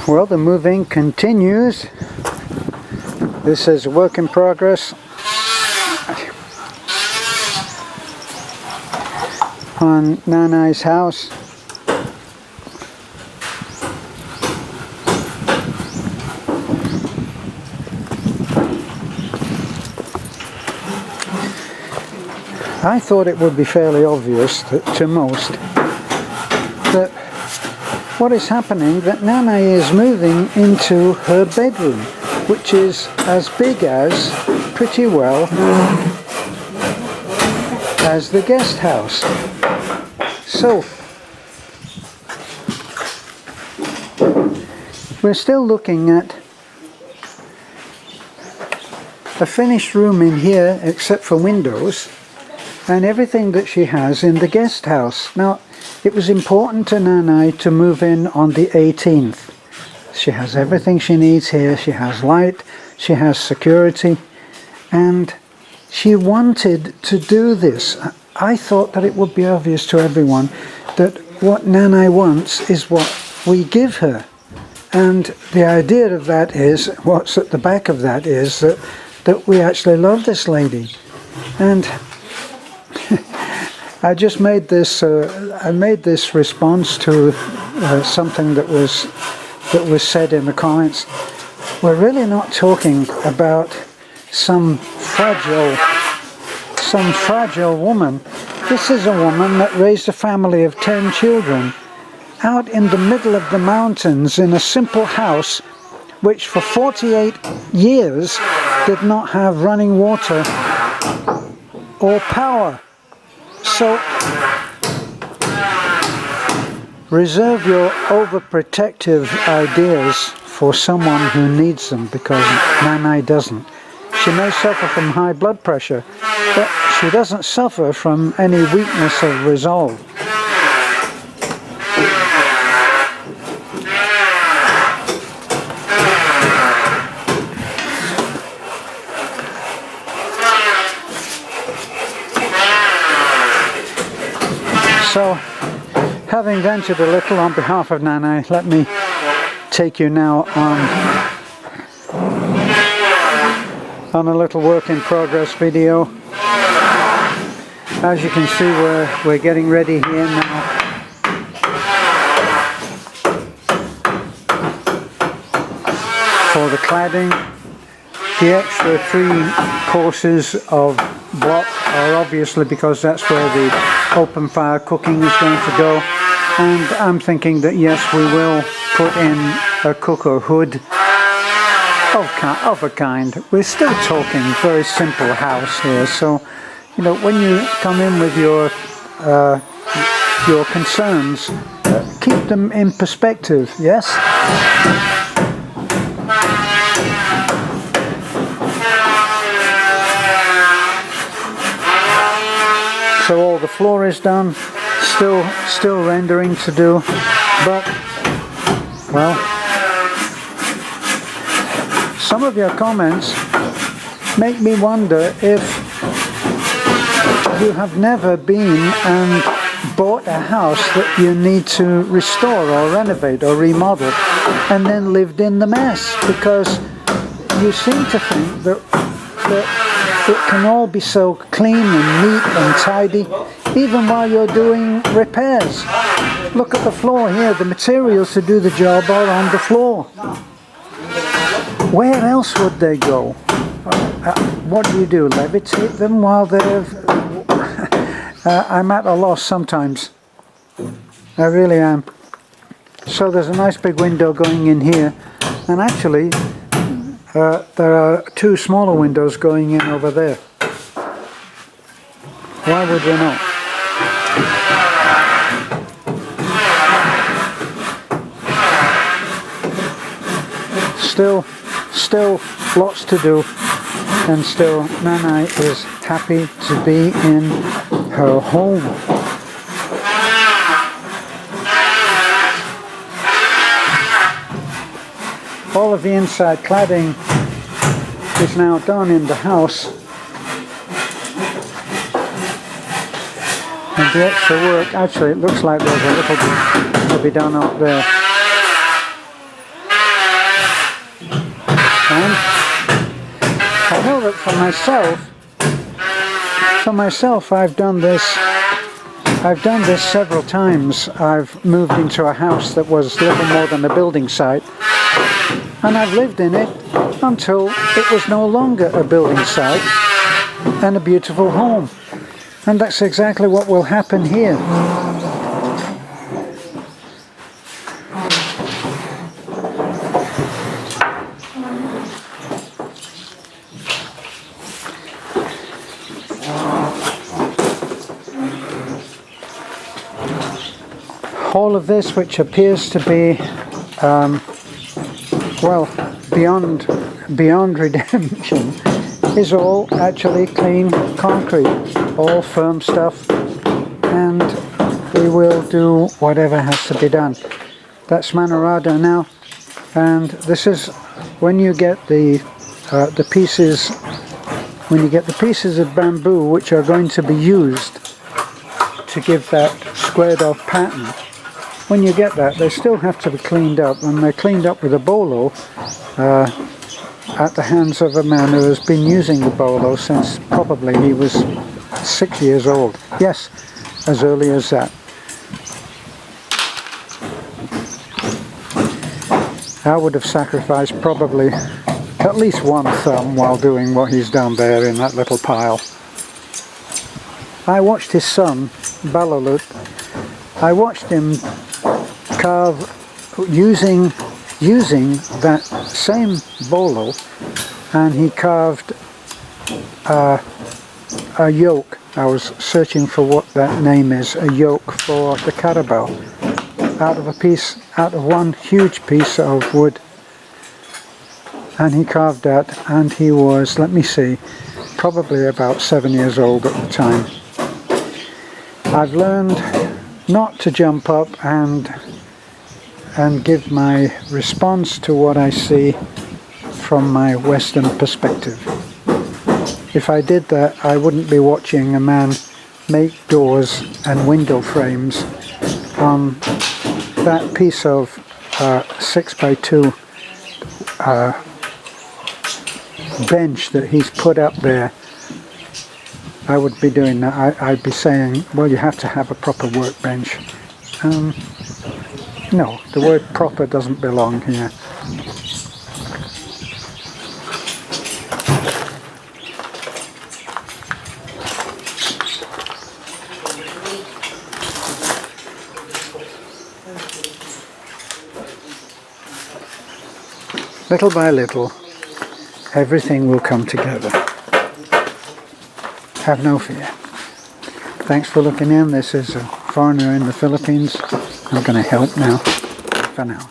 Well, the moving continues. This is a work in progress on Nanay's house. I thought it would be fairly obvious to most that what is happening, that Nanay is moving into her bedroom, which is as big as, pretty well, as the guest house. So, we're still looking at a finished room in here, except for windows, and everything that she has in the guest house. Now, it was important to Nanay to move in on the 18th. She has everything she needs here. She has light, she has security, and she wanted to do this. I thought that it would be obvious to everyone that what Nanay wants is what we give her. And the idea of that is, what's at the back of that is that we actually love this lady. And I just made this. I made this response to something that was said in the comments. We're really not talking about some fragile woman. This is a woman that raised a family of 10 children out in the middle of the mountains in a simple house, which for 48 years did not have running water or power. So, reserve your overprotective ideas for someone who needs them, because Nanay doesn't. She may suffer from high blood pressure, but she doesn't suffer from any weakness of resolve. So, having ventured a little on behalf of Nanay, let me take you now on a little work in progress video. As you can see, we're getting ready here now. For the cladding. The extra 3 courses of block are obviously because that's where the open fire cooking is going to go, and I'm thinking that yes, we will put in a cooker hood of a kind. We're still talking very simple house here, so you know, when you come in with your concerns, keep them in perspective. Yes. So all the floor is done, still rendering to do, but, well, some of your comments make me wonder if you have never been and bought a house that you need to restore or renovate or remodel and then lived in the mess, because you seem to think that it can all be so clean and neat and tidy, even while you're doing repairs. Look at the floor here. The materials to do the job are on the floor. Where else would they go? What do? Levitate them while they're... I'm at a loss sometimes. I really am. So there's a nice big window going in here, and actually there are 2 smaller windows going in over there. Why would we not? Still lots to do, and still Nanay is happy to be in her home. All of the inside cladding is now done in the house, and the extra work, actually it looks like there's a little bit to be done up there. that for myself, I've done this several times. I've moved into a house that was little more than a building site, and I've lived in it until it was no longer a building site and a beautiful home. And that's exactly what will happen here. All of this, which appears to be well, beyond redemption, is all actually clean concrete, all firm stuff, and we will do whatever has to be done. That's Manarada now, and this is when you get the pieces, of bamboo which are going to be used to give that squared off pattern. When you get that, they still have to be cleaned up, and they're cleaned up with a bolo at the hands of a man who has been using the bolo since probably he was 6 years old. Yes, as early as that. I would have sacrificed probably at least one thumb while doing what he's done there in that little pile. I watched his son, Balalut, I watched him carve using that same bolo, and he carved a yoke. I was searching for what that name is, a yoke for the carabao, out of one huge piece of wood. And he carved that, and he was, let me see, probably about 7 years old at the time. I've learned not to jump up and give my response to what I see from my Western perspective. If I did that, I wouldn't be watching a man make doors and window frames on that piece of 6x2 bench that he's put up there. I would be doing that. I'd be saying, well, you have to have a proper workbench. No, the word proper doesn't belong here. Little by little, everything will come together. Have no fear. Thanks for looking in. This is a foreigner in the Philippines. I'm going to help now, for now.